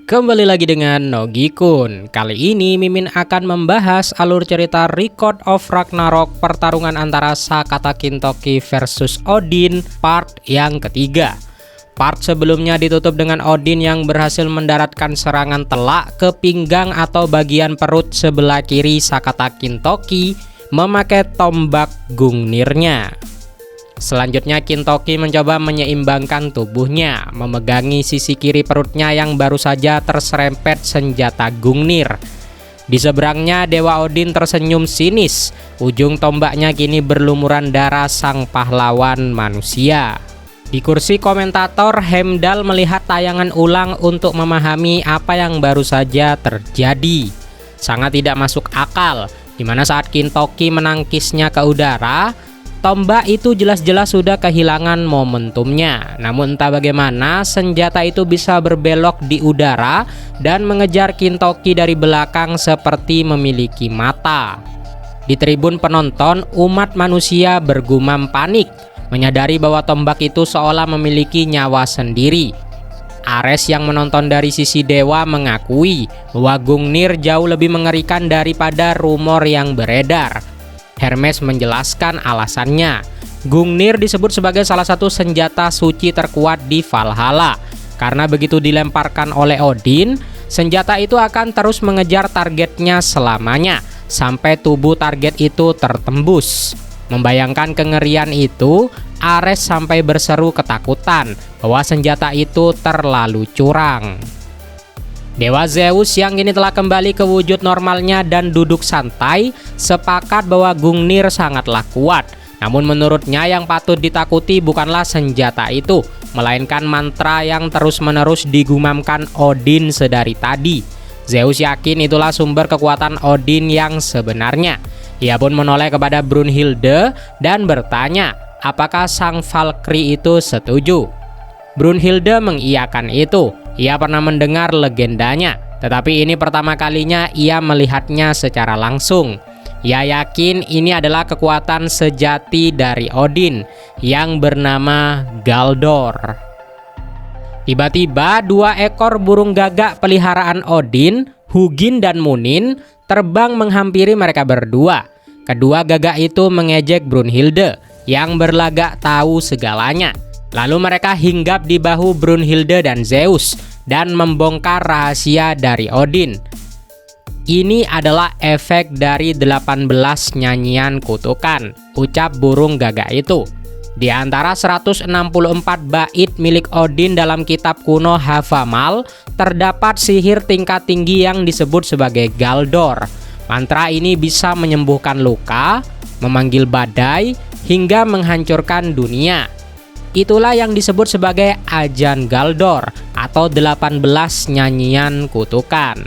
Kembali lagi dengan Nogi-kun. Kali ini Mimin akan membahas alur cerita Record of Ragnarok, pertarungan antara Sakata Kintoki versus Odin part yang ketiga. Part sebelumnya ditutup dengan Odin yang berhasil mendaratkan serangan telak ke pinggang atau bagian perut sebelah kiri Sakata Kintoki memakai tombak Gungnirnya. Selanjutnya Kintoki mencoba menyeimbangkan tubuhnya, memegangi sisi kiri perutnya yang baru saja terserempet senjata Gungnir. Di seberangnya Dewa Odin tersenyum sinis, ujung tombaknya kini berlumuran darah sang pahlawan manusia. Di kursi komentator, Heimdall melihat tayangan ulang untuk memahami apa yang baru saja terjadi. Sangat tidak masuk akal, di mana saat Kintoki menangkisnya ke udara, tombak itu jelas-jelas sudah kehilangan momentumnya. Namun entah bagaimana senjata itu bisa berbelok di udara dan mengejar Kintoki dari belakang seperti memiliki mata. Di tribun penonton, umat manusia bergumam panik, menyadari bahwa tombak itu seolah memiliki nyawa sendiri. Ares yang menonton dari sisi dewa mengakui bahwa Gungnir jauh lebih mengerikan daripada rumor yang beredar. Hermes menjelaskan alasannya. Gungnir disebut sebagai salah satu senjata suci terkuat di Valhalla. Karena begitu dilemparkan oleh Odin, senjata itu akan terus mengejar targetnya selamanya, sampai tubuh target itu tertembus. Membayangkan kengerian itu, Ares sampai berseru ketakutan bahwa senjata itu terlalu curang. Dewa Zeus yang kini telah kembali ke wujud normalnya dan duduk santai, sepakat bahwa Gungnir sangatlah kuat. Namun menurutnya yang patut ditakuti bukanlah senjata itu, melainkan mantra yang terus-menerus digumamkan Odin sedari tadi. Zeus yakin itulah sumber kekuatan Odin yang sebenarnya. Ia pun menoleh kepada Brunhilde dan bertanya, apakah sang Valkyrie itu setuju? Brunhilde mengiyakan itu. Ia pernah mendengar legendanya, tetapi ini pertama kalinya ia melihatnya secara langsung. Ia yakin ini adalah kekuatan sejati dari Odin yang bernama Galdor. Tiba-tiba dua ekor burung gagak peliharaan Odin, Hugin dan Munin, terbang menghampiri mereka berdua. Kedua gagak itu mengejek Brunhilde yang berlagak tahu segalanya. Lalu mereka hinggap di bahu Brunhilde dan Zeus dan membongkar rahasia dari Odin. Ini adalah efek dari 18 nyanyian kutukan, ucap burung gagak itu. Di antara 164 bait milik Odin dalam kitab kuno Havamal, terdapat sihir tingkat tinggi yang disebut sebagai Galdor. Mantra ini bisa menyembuhkan luka, memanggil badai, hingga menghancurkan dunia. Itulah yang disebut sebagai Ajan Galdor atau 18 nyanyian kutukan.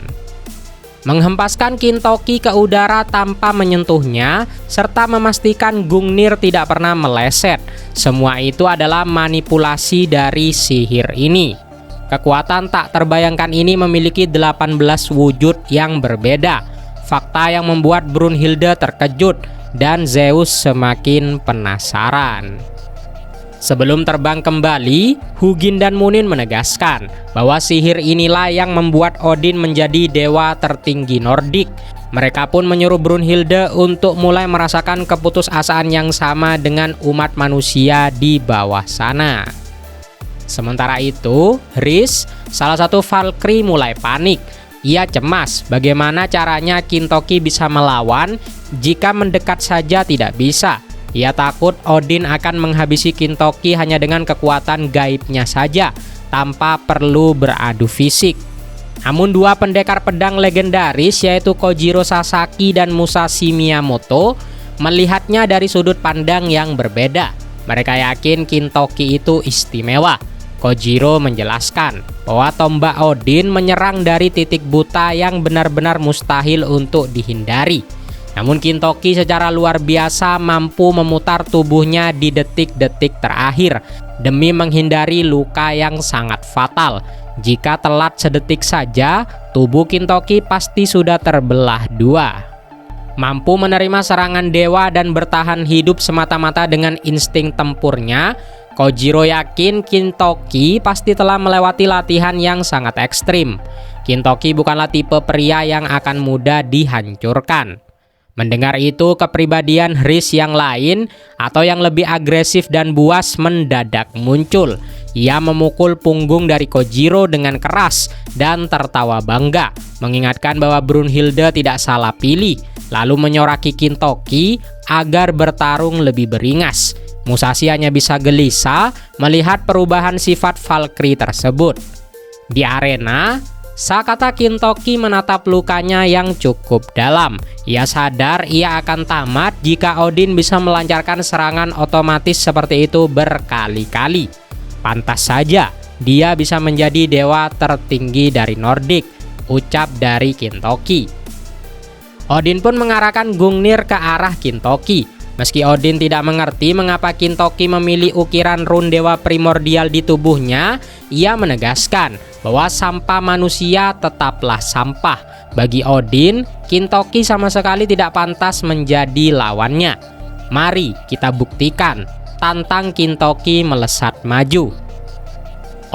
Menghempaskan Kintoki ke udara tanpa menyentuhnya serta memastikan Gungnir tidak pernah meleset. Semua itu adalah manipulasi dari sihir ini. Kekuatan tak terbayangkan ini memiliki 18 wujud yang berbeda. Fakta yang membuat Brunhilde terkejut dan Zeus semakin penasaran. Sebelum terbang kembali, Hugin dan Munin menegaskan bahwa sihir inilah yang membuat Odin menjadi dewa tertinggi Nordik. Mereka pun menyuruh Brunhilde untuk mulai merasakan keputusasaan yang sama dengan umat manusia di bawah sana. Sementara itu, Hris, salah satu Valkyrie, mulai panik. Ia cemas bagaimana caranya Kintoki bisa melawan jika mendekat saja tidak bisa. Ia takut Odin akan menghabisi Kintoki hanya dengan kekuatan gaibnya saja, tanpa perlu beradu fisik. Namun dua pendekar pedang legendaris yaitu Kojiro Sasaki dan Musashi Miyamoto melihatnya dari sudut pandang yang berbeda. Mereka yakin Kintoki itu istimewa. Kojiro menjelaskan bahwa tombak Odin menyerang dari titik buta yang benar-benar mustahil untuk dihindari. Namun Kintoki secara luar biasa mampu memutar tubuhnya di detik-detik terakhir demi menghindari luka yang sangat fatal. Jika telat sedetik saja, tubuh Kintoki pasti sudah terbelah dua. Mampu menerima serangan dewa dan bertahan hidup semata-mata dengan insting tempurnya, Kojiro yakin Kintoki pasti telah melewati latihan yang sangat ekstrim. Kintoki bukanlah tipe pria yang akan mudah dihancurkan. Mendengar itu, kepribadian Riz yang lain atau yang lebih agresif dan buas mendadak muncul. Ia memukul punggung dari Kojiro dengan keras dan tertawa bangga, mengingatkan bahwa Brunhilde tidak salah pilih, lalu menyoraki Kintoki agar bertarung lebih beringas. Musashi hanya bisa gelisah melihat perubahan sifat Valkyrie tersebut. Di arena, Sakata Kintoki menatap lukanya yang cukup dalam. Ia sadar ia akan tamat jika Odin bisa melancarkan serangan otomatis seperti itu berkali-kali. Pantas saja dia bisa menjadi dewa tertinggi dari Nordik, ucap dari Kintoki. Odin pun mengarahkan Gungnir ke arah Kintoki. Meski Odin tidak mengerti mengapa Kintoki memilih ukiran rune dewa primordial di tubuhnya, ia menegaskan bahwa sampah manusia tetaplah sampah. Bagi Odin, Kintoki sama sekali tidak pantas menjadi lawannya. Mari kita buktikan, tantang Kintoki melesat maju.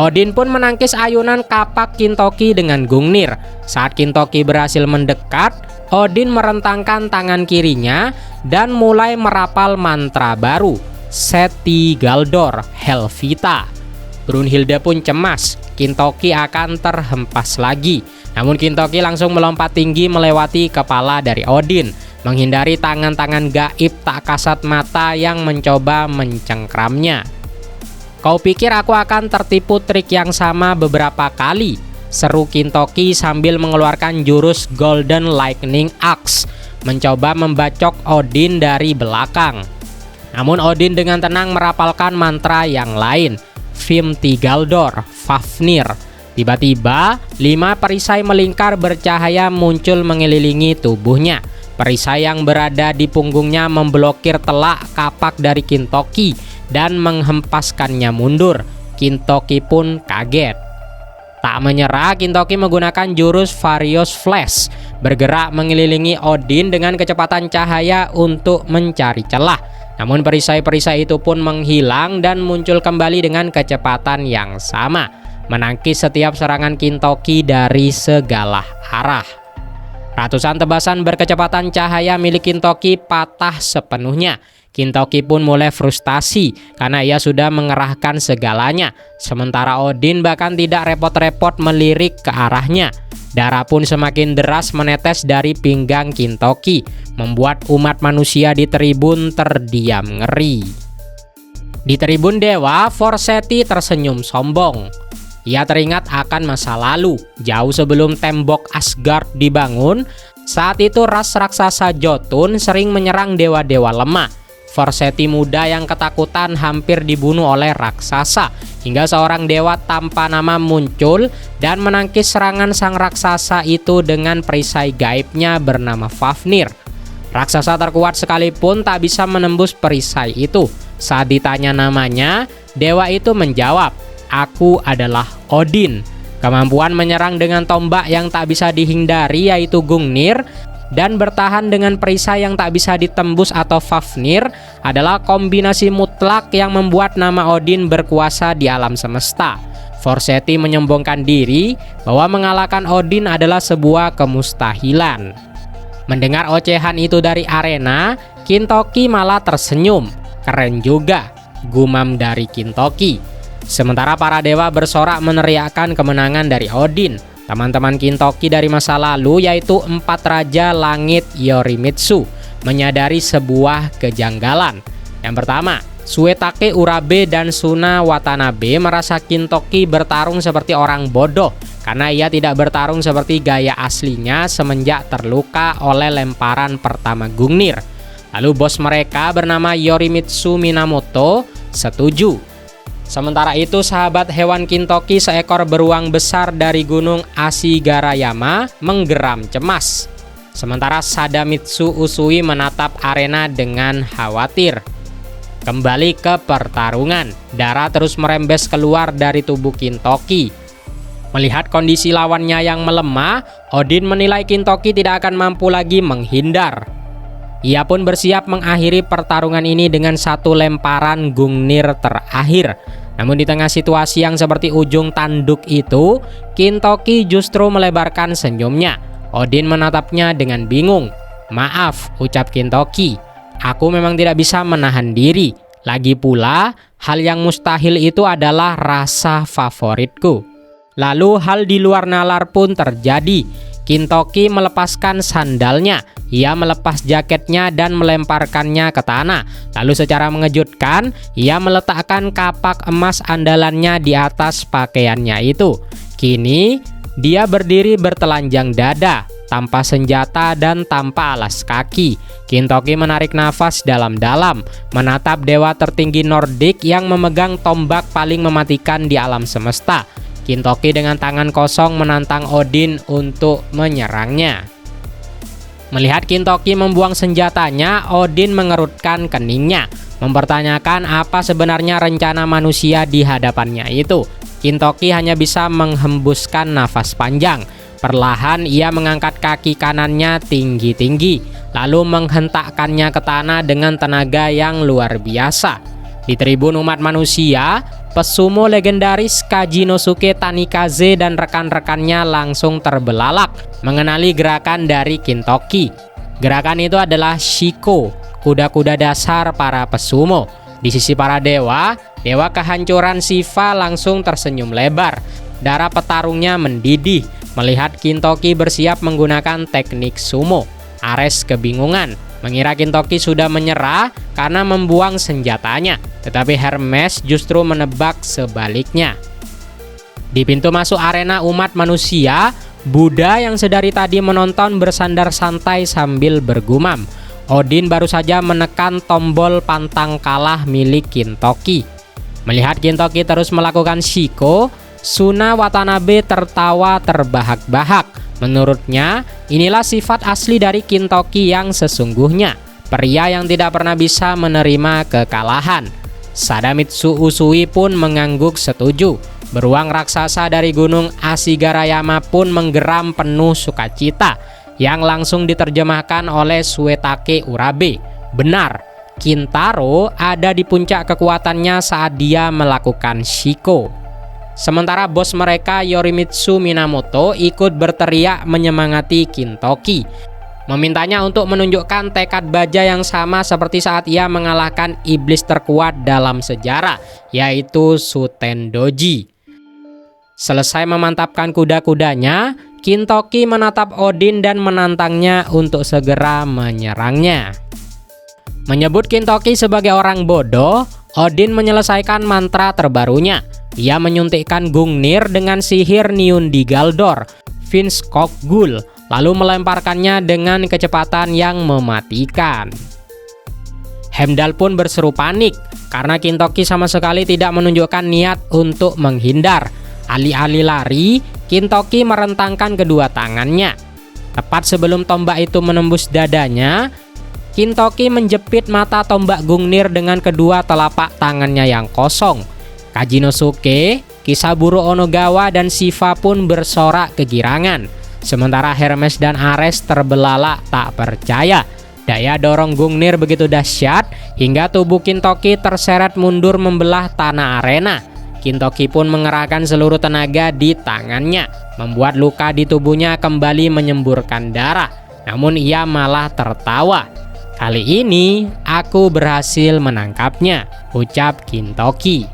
Odin pun menangkis ayunan kapak Kintoki dengan Gungnir. Saat Kintoki berhasil mendekat, Odin merentangkan tangan kirinya dan mulai merapal mantra baru, Seti Galdor Helvita. Brunhilde pun cemas, Kintoki akan terhempas lagi. Namun Kintoki langsung melompat tinggi melewati kepala dari Odin, menghindari tangan-tangan gaib tak kasat mata yang mencoba mencengkramnya. Kau pikir aku akan tertipu trik yang sama beberapa kali? Seru Kintoki sambil mengeluarkan jurus Golden Lightning Axe, mencoba membacok Odin dari belakang. Namun Odin dengan tenang merapalkan mantra yang lain, Vimti Galdor Fafnir. Tiba-tiba 5 perisai melingkar bercahaya muncul mengelilingi tubuhnya. Perisai yang berada di punggungnya memblokir telak kapak dari Kintoki dan menghempaskannya mundur. Kintoki pun kaget. Tak menyerah, Kintoki menggunakan jurus Various Flash, bergerak mengelilingi Odin dengan kecepatan cahaya untuk mencari celah. Namun perisai-perisai itu pun menghilang dan muncul kembali dengan kecepatan yang sama, menangkis setiap serangan Kintoki dari segala arah. Ratusan tebasan berkecepatan cahaya milik Kintoki patah sepenuhnya. Kintoki pun mulai frustasi karena ia sudah mengerahkan segalanya. Sementara Odin bahkan tidak repot-repot melirik ke arahnya. Darah pun semakin deras menetes dari pinggang Kintoki, membuat umat manusia di tribun terdiam ngeri. Di tribun dewa, Forseti tersenyum sombong. Ia teringat akan masa lalu, jauh sebelum tembok Asgard dibangun. Saat itu ras raksasa Jotun sering menyerang dewa-dewa lemah. Forseti muda yang ketakutan hampir dibunuh oleh raksasa, hingga seorang dewa tanpa nama muncul dan menangkis serangan sang raksasa itu dengan perisai gaibnya bernama Fafnir. Raksasa terkuat sekalipun tak bisa menembus perisai itu. Saat ditanya namanya, dewa itu menjawab, "Aku adalah Odin." Kemampuan menyerang dengan tombak yang tak bisa dihindari yaitu Gungnir, dan bertahan dengan perisai yang tak bisa ditembus atau Fafnir adalah kombinasi mutlak yang membuat nama Odin berkuasa di alam semesta. Forseti menyombongkan diri bahwa mengalahkan Odin adalah sebuah kemustahilan. Mendengar ocehan itu dari arena, Kintoki malah tersenyum. Keren juga, gumam dari Kintoki. Sementara para dewa bersorak meneriakkan kemenangan dari Odin. Teman-teman Kintoki dari masa lalu, yaitu 4 Raja Langit Yorimitsu, menyadari sebuah kejanggalan. Yang pertama, Suetake Urabe dan Suna Watanabe merasa Kintoki bertarung seperti orang bodoh karena ia tidak bertarung seperti gaya aslinya semenjak terluka oleh lemparan pertama Gungnir. Lalu bos mereka bernama Yorimitsu Minamoto setuju. Sementara itu sahabat hewan Kintoki seekor beruang besar dari gunung Ashigarayama menggeram cemas. Sementara Sadamitsu Usui menatap arena dengan khawatir. Kembali ke pertarungan, darah terus merembes keluar dari tubuh Kintoki. Melihat kondisi lawannya yang melemah, Odin menilai Kintoki tidak akan mampu lagi menghindar. Ia pun bersiap mengakhiri pertarungan ini dengan satu lemparan Gungnir terakhir. Namun di tengah situasi yang seperti ujung tanduk itu, Kintoki justru melebarkan senyumnya. Odin menatapnya dengan bingung. "Maaf," ucap Kintoki, "aku memang tidak bisa menahan diri. Lagi pula, hal yang mustahil itu adalah rasa favoritku." Lalu hal di luar nalar pun terjadi. Kintoki melepaskan sandalnya. Ia melepas jaketnya dan melemparkannya ke tanah. Lalu secara mengejutkan, ia meletakkan kapak emas andalannya di atas pakaiannya itu. Kini, dia berdiri bertelanjang dada, tanpa senjata dan tanpa alas kaki. Kintoki menarik nafas dalam-dalam, menatap dewa tertinggi Nordik yang memegang tombak paling mematikan di alam semesta. Kintoki dengan tangan kosong menantang Odin untuk menyerangnya. Melihat Kintoki membuang senjatanya, Odin mengerutkan keningnya, mempertanyakan apa sebenarnya rencana manusia di hadapannya itu. Kintoki hanya bisa menghembuskan nafas panjang. Perlahan ia mengangkat kaki kanannya tinggi-tinggi, lalu menghentakkannya ke tanah dengan tenaga yang luar biasa. Di tribun umat manusia, pesumo legendaris Kajinosuke Tanikaze dan rekan-rekannya langsung terbelalak mengenali gerakan dari Kintoki. Gerakan itu adalah Shiko, kuda-kuda dasar para pesumo. Di sisi para dewa, dewa kehancuran Shiva langsung tersenyum lebar. Darah petarungnya mendidih melihat Kintoki bersiap menggunakan teknik sumo. Ares kebingungan, mengira Kintoki sudah menyerah karena membuang senjatanya, tetapi Hermes justru menebak sebaliknya. Di pintu masuk arena umat manusia, Buddha yang sedari tadi menonton bersandar santai sambil bergumam. Odin baru saja menekan tombol pantang kalah milik Kintoki. Melihat Kintoki terus melakukan Shiko, Suna Watanabe tertawa terbahak-bahak. Menurutnya, inilah sifat asli dari Kintoki yang sesungguhnya, pria yang tidak pernah bisa menerima kekalahan. Sadamitsu Usui pun mengangguk setuju. Beruang raksasa dari gunung Ashigarayama pun menggeram penuh sukacita, yang langsung diterjemahkan oleh Suetake Urabe. Benar, Kintaro ada di puncak kekuatannya saat dia melakukan Shiko. Sementara bos mereka Yorimitsu Minamoto ikut berteriak menyemangati Kintoki, memintanya untuk menunjukkan tekad baja yang sama seperti saat ia mengalahkan iblis terkuat dalam sejarah, yaitu Sutendoji. Selesai memantapkan kuda-kudanya, Kintoki menatap Odin dan menantangnya untuk segera menyerangnya. Menyebut Kintoki sebagai orang bodoh, Odin menyelesaikan mantra terbarunya. Ia menyuntikkan Gungnir dengan sihir Niundi Galdor, Vinskogul, lalu melemparkannya dengan kecepatan yang mematikan. Hemdal pun berseru panik karena Kintoki sama sekali tidak menunjukkan niat untuk menghindar. Alih-alih lari, Kintoki merentangkan kedua tangannya. Tepat sebelum tombak itu menembus dadanya, Kintoki menjepit mata tombak Gungnir dengan kedua telapak tangannya yang kosong. Kajinosuke, Kisaburo Onogawa, dan Shiva pun bersorak kegirangan. Sementara Hermes dan Ares terbelalak tak percaya. Daya dorong Gungnir begitu dahsyat hingga tubuh Kintoki terseret mundur membelah tanah arena. Kintoki pun mengerahkan seluruh tenaga di tangannya, membuat luka di tubuhnya kembali menyemburkan darah. Namun ia malah tertawa. "Kali ini aku berhasil menangkapnya," ucap Kintoki.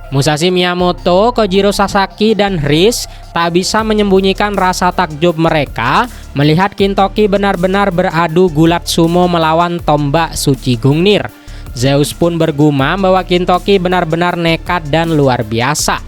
Musashi Miyamoto, Kojiro Sasaki, dan Riz tak bisa menyembunyikan rasa takjub mereka melihat Kintoki benar-benar beradu gulat sumo melawan tombak suci Gungnir. Zeus pun bergumam bahwa Kintoki benar-benar nekat dan luar biasa.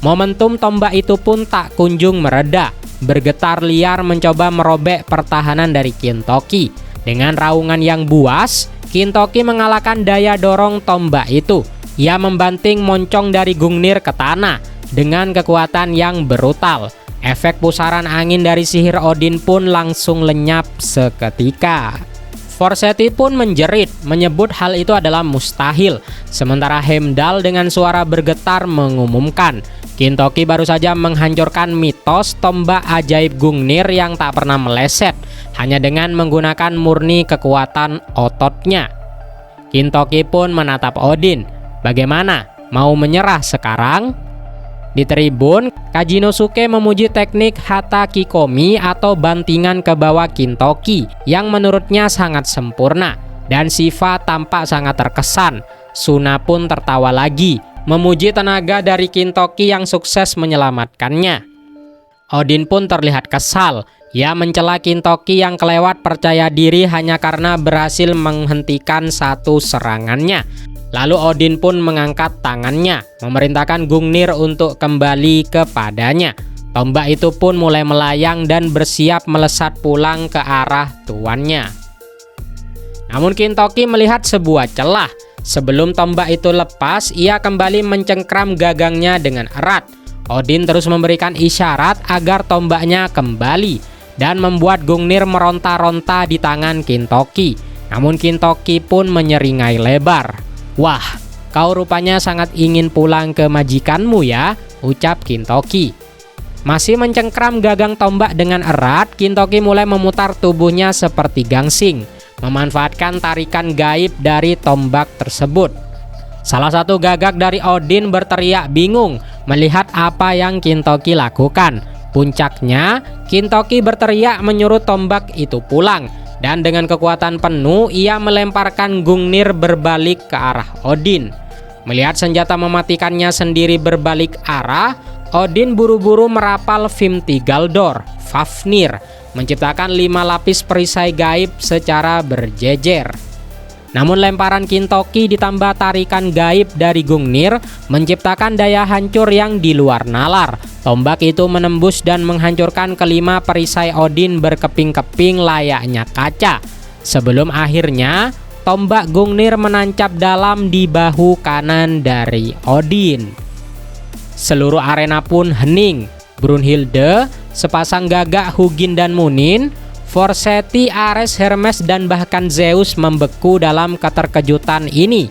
Momentum tombak itu pun tak kunjung mereda, bergetar liar mencoba merobek pertahanan dari Kintoki. Dengan raungan yang buas, Kintoki mengalahkan daya dorong tombak itu. Ia membanting moncong dari Gungnir ke tanah dengan kekuatan yang brutal. Efek pusaran angin dari sihir Odin pun langsung lenyap seketika. Forseti pun menjerit, menyebut hal itu adalah mustahil. Sementara Heimdall dengan suara bergetar mengumumkan, Gintoki baru saja menghancurkan mitos tombak ajaib Gungnir yang tak pernah meleset, hanya dengan menggunakan murni kekuatan ototnya. Gintoki pun menatap Odin. Bagaimana? Mau menyerah sekarang? Di tribun, Kajinosuke memuji teknik Hata Kikomi atau bantingan ke bawah Gintoki yang menurutnya sangat sempurna, dan Shiva tampak sangat terkesan. Suna pun tertawa lagi, memuji tenaga dari Gintoki yang sukses menyelamatkannya. Odin pun terlihat kesal. Ia mencela Gintoki yang kelewat percaya diri hanya karena berhasil menghentikan satu serangannya. Lalu Odin pun mengangkat tangannya, memerintahkan Gungnir untuk kembali kepadanya. Tombak itu pun mulai melayang dan bersiap melesat pulang ke arah tuannya. Namun Gintoki melihat sebuah celah. Sebelum tombak itu lepas, ia kembali mencengkram gagangnya dengan erat. Odin terus memberikan isyarat agar tombaknya kembali dan membuat Gungnir meronta-ronta di tangan Gintoki. Namun Gintoki pun menyeringai lebar. "Wah, kau rupanya sangat ingin pulang ke majikanmu ya," ucap Gintoki. Masih mencengkram gagang tombak dengan erat, Gintoki mulai memutar tubuhnya seperti gangsing, memanfaatkan tarikan gaib dari tombak tersebut. Salah satu gagak dari Odin berteriak bingung melihat apa yang Gintoki lakukan. Puncaknya, Gintoki berteriak menyuruh tombak itu pulang. Dan dengan kekuatan penuh, ia melemparkan Gungnir berbalik ke arah Odin. Melihat senjata mematikannya sendiri berbalik arah, Odin buru-buru merapal Vimti Galdor, Fafnir, menciptakan 5 lapis perisai gaib secara berjejer. Namun lemparan Gintoki ditambah tarikan gaib dari Gungnir menciptakan daya hancur yang di luar nalar. Tombak itu menembus dan menghancurkan kelima perisai Odin berkeping-keping layaknya kaca. Sebelum akhirnya tombak Gungnir menancap dalam di bahu kanan dari Odin. Seluruh arena pun hening. Brunhilde, sepasang gagak Hugin dan Munin, Forseti, Ares, Hermes, dan bahkan Zeus membeku dalam keterkejutan ini.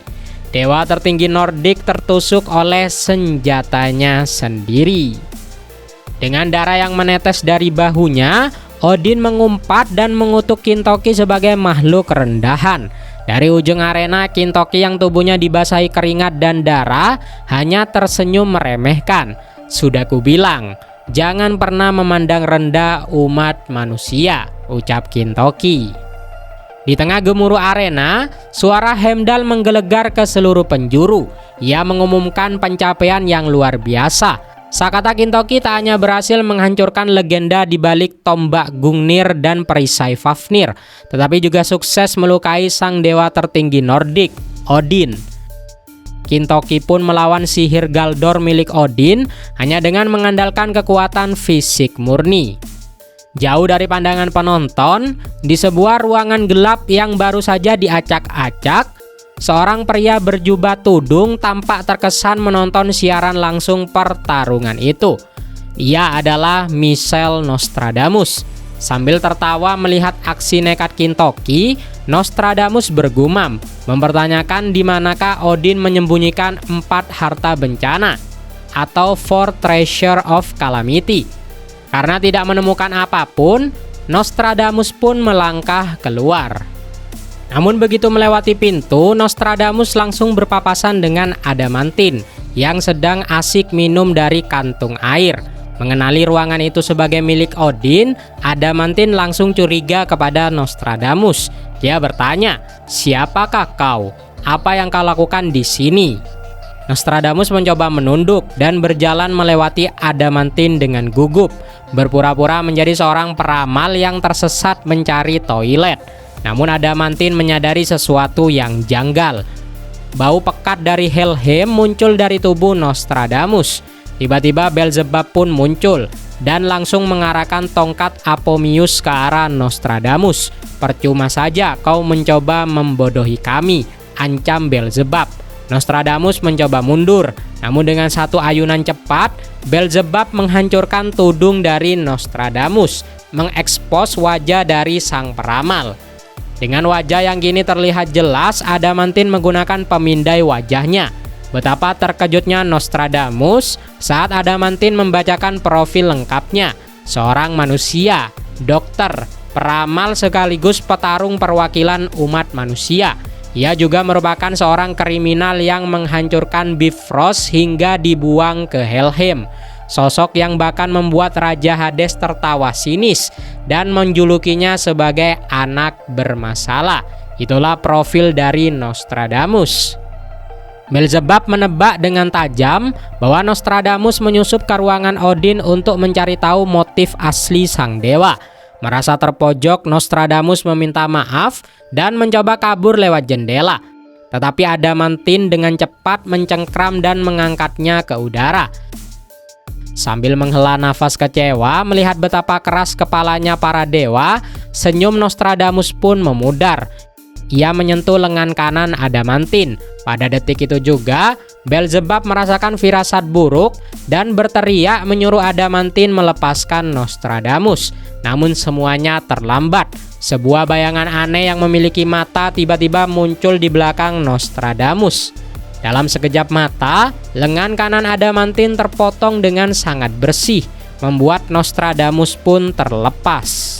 Dewa tertinggi Nordik tertusuk oleh senjatanya sendiri. Dengan darah yang menetes dari bahunya, Odin mengumpat dan mengutuk Gintoki sebagai makhluk rendahan. Dari ujung arena, Gintoki yang tubuhnya dibasahi keringat dan darah hanya tersenyum meremehkan. "Sudah kubilang, jangan pernah memandang rendah umat manusia," ucap Gintoki. Di tengah gemuruh arena, suara Heimdall menggelegar ke seluruh penjuru. Ia mengumumkan pencapaian yang luar biasa. Sakata Gintoki tak hanya berhasil menghancurkan legenda di balik tombak Gungnir dan perisai Fafnir, tetapi juga sukses melukai sang dewa tertinggi Nordik, Odin. Gintoki pun melawan sihir Galdor milik Odin hanya dengan mengandalkan kekuatan fisik murni. Jauh dari pandangan penonton, di sebuah ruangan gelap yang baru saja diacak-acak, seorang pria berjubah tudung tampak terkesan menonton siaran langsung pertarungan itu. Ia adalah Michel Nostradamus. Sambil tertawa melihat aksi nekat Gintoki, Nostradamus bergumam, mempertanyakan di manakah Odin menyembunyikan 4 harta bencana atau 4 treasure of calamity. Karena tidak menemukan apapun, Nostradamus pun melangkah keluar. Namun begitu melewati pintu, Nostradamus langsung berpapasan dengan Adamantin yang sedang asik minum dari kantung air. Mengenali ruangan itu sebagai milik Odin, Adamantin langsung curiga kepada Nostradamus. Dia bertanya, "Siapakah kau? Apa yang kau lakukan di sini?" Nostradamus mencoba menunduk dan berjalan melewati Adamantin dengan gugup, berpura-pura menjadi seorang peramal yang tersesat mencari toilet. Namun Adamantin menyadari sesuatu yang janggal. Bau pekat dari Helheim muncul dari tubuh Nostradamus. Tiba-tiba Beelzebub pun muncul dan langsung mengarahkan tongkat Apomius ke arah Nostradamus. "Percuma saja kau mencoba membodohi kami," ancam Beelzebub. Nostradamus mencoba mundur, namun dengan satu ayunan cepat, Beelzebub menghancurkan tudung dari Nostradamus, mengekspos wajah dari sang peramal. Dengan wajah yang kini terlihat jelas, Adamantin menggunakan pemindai wajahnya. Betapa terkejutnya Nostradamus saat Adamantin membacakan profil lengkapnya. Seorang manusia, dokter, peramal sekaligus petarung perwakilan umat manusia. Ia juga merupakan seorang kriminal yang menghancurkan Bifrost hingga dibuang ke Helheim. Sosok yang bahkan membuat Raja Hades tertawa sinis dan menjulukinya sebagai anak bermasalah. Itulah profil dari Nostradamus. Beelzebub menebak dengan tajam bahwa Nostradamus menyusup ke ruangan Odin untuk mencari tahu motif asli sang dewa. Merasa terpojok, Nostradamus meminta maaf dan mencoba kabur lewat jendela. Tetapi Adamantin dengan cepat mencengkram dan mengangkatnya ke udara. Sambil menghela nafas kecewa melihat betapa keras kepalanya para dewa, senyum Nostradamus pun memudar. Ia menyentuh lengan kanan Adamantin. Pada detik itu juga, Beelzebub merasakan firasat buruk dan berteriak menyuruh Adamantin melepaskan Nostradamus. Namun semuanya terlambat. Sebuah bayangan aneh yang memiliki mata tiba-tiba muncul di belakang Nostradamus. Dalam sekejap mata, lengan kanan Adamantin terpotong dengan sangat bersih, membuat Nostradamus pun terlepas.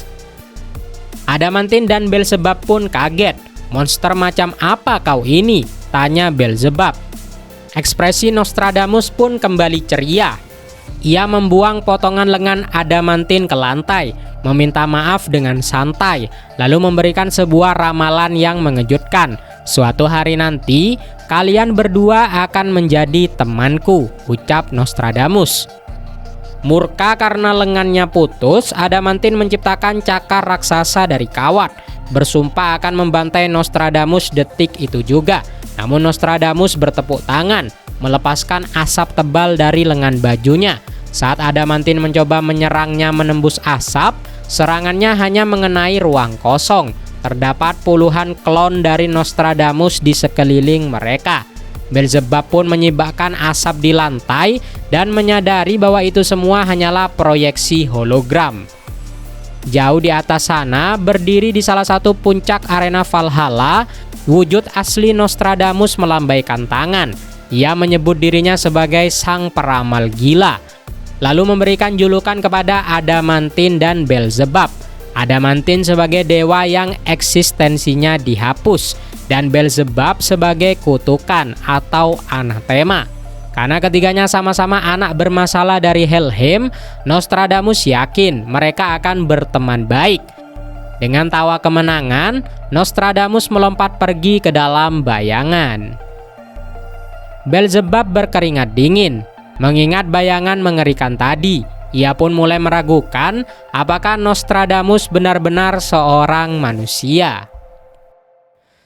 Adamantin dan Beelzebub pun kaget. "Monster macam apa kau ini?" tanya Beelzebub. Ekspresi Nostradamus pun kembali ceria. Ia membuang potongan lengan Adamantin ke lantai, meminta maaf dengan santai, lalu memberikan sebuah ramalan yang mengejutkan. "Suatu hari nanti, kalian berdua akan menjadi temanku," ucap Nostradamus. Murka karena lengannya putus, Adamantin menciptakan cakar raksasa dari kawat, bersumpah akan membantai Nostradamus detik itu juga. Namun Nostradamus bertepuk tangan, melepaskan asap tebal dari lengan bajunya. Saat Adamantin mencoba menyerangnya menembus asap, serangannya hanya mengenai ruang kosong. Terdapat puluhan klon dari Nostradamus di sekeliling mereka. Beelzebub pun menyibakkan asap di lantai dan menyadari bahwa itu semua hanyalah proyeksi hologram. Jauh di atas sana, berdiri di salah satu puncak arena Valhalla, wujud asli Nostradamus melambaikan tangan. Ia menyebut dirinya sebagai sang peramal gila, lalu memberikan julukan kepada Adamantin dan Beelzebub. Adamantin sebagai dewa yang eksistensinya dihapus, dan Beelzebub sebagai kutukan atau anatema. Karena ketiganya sama-sama anak bermasalah dari Helheim, Nostradamus yakin mereka akan berteman baik. Dengan tawa kemenangan, Nostradamus melompat pergi ke dalam bayangan. Beelzebub berkeringat dingin, mengingat bayangan mengerikan tadi. Ia pun mulai meragukan apakah Nostradamus benar-benar seorang manusia.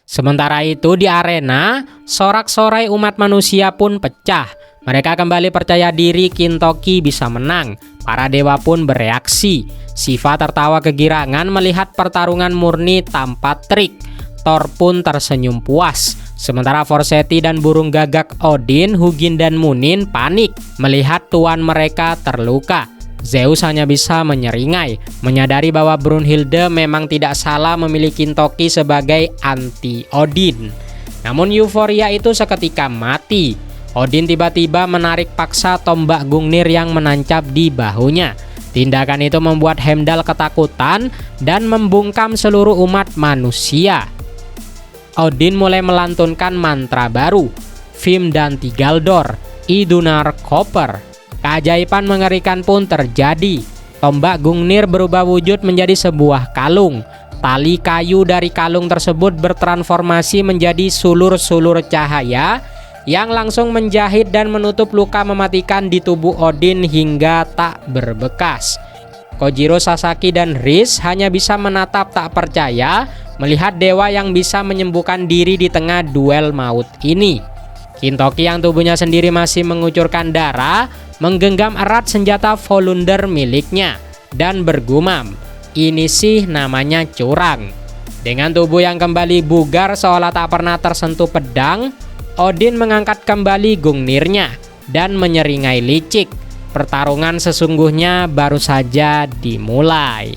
Sementara itu di arena, sorak-sorai umat manusia pun pecah. Mereka kembali percaya diri Kintoki bisa menang. Para dewa pun bereaksi. Shiva tertawa kegirangan melihat pertarungan murni tanpa trik. Thor pun tersenyum puas. Sementara Forseti dan burung gagak Odin, Hugin dan Munin panik melihat tuan mereka terluka. Zeus hanya bisa menyeringai, menyadari bahwa Brunhilde memang tidak salah memilih Kintoki sebagai anti-Odin. Namun euforia itu seketika mati. Odin tiba-tiba menarik paksa tombak Gungnir yang menancap di bahunya. Tindakan itu membuat Heimdall ketakutan dan membungkam seluruh umat manusia. Odin mulai melantunkan mantra baru, Vim dan Tigaldor, Idunar Copper. Keajaiban mengerikan pun terjadi. Tombak Gungnir berubah wujud menjadi sebuah kalung. Tali kayu dari kalung tersebut bertransformasi menjadi sulur-sulur cahaya yang langsung menjahit dan menutup luka mematikan di tubuh Odin hingga tak berbekas. Kojiro Sasaki dan Riz hanya bisa menatap tak percaya melihat dewa yang bisa menyembuhkan diri di tengah duel maut ini. Kintoki yang tubuhnya sendiri masih mengucurkan darah menggenggam erat senjata Volunder miliknya dan bergumam, "Ini sih namanya curang." Dengan tubuh yang kembali bugar seolah tak pernah tersentuh pedang, Odin mengangkat kembali Gungnirnya dan menyeringai licik. Pertarungan sesungguhnya baru saja dimulai.